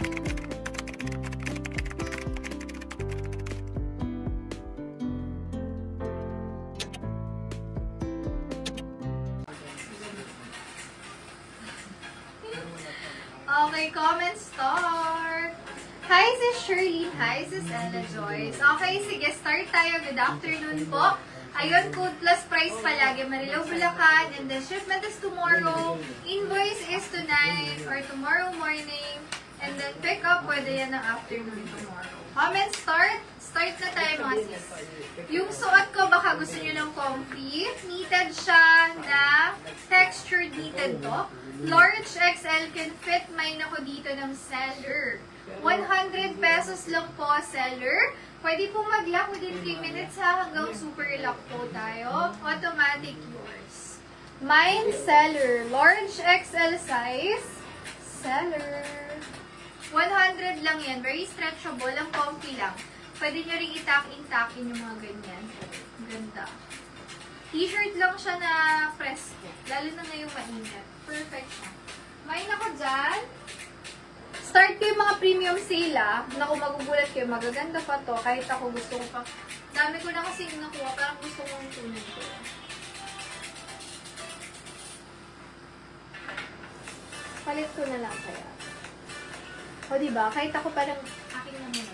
Okay, comment start! Hi, sis Shirley. Hi, sis Ella Joyce. Okay, sige, start tayo. Good afternoon po. Ayun, code plus price palagi. Marilao, Bulacan. And then, shipment is tomorrow. Invoice is tonight or tomorrow morning. And then, pick up, pwede yan ng afternoon tomorrow. Comment start. Start na tayo mga sis. Yung suot ko, baka gusto nyo ng comfy. Knitted siya na textured knitted to. Large XL can fit. Mine ako dito ng seller. 100 pesos lang po, seller. Pwede po mag-lock within 3 minutes ha, hanggang super lock po tayo. Automatic yours. Mine, seller. Large XL size. Seller. 100 lang yan. Very stretchable. Ang comfy lang. Pwede nyo rin itak-in-takin yung mga ganyan. Ganda. T-shirt lang siya na presko. Lalo na ngayong mainit. Perfect siya. Mine ako dyan. Start ko yung mga premium sale ah. Naku, magugulat kayo. Magaganda pa to. Kahit ako gusto ko pa. Dami ko na kasi nakuha. Parang gusto kong tunin ko. Palit ko na lang kaya. O diba? Kahit ako parang akin naman.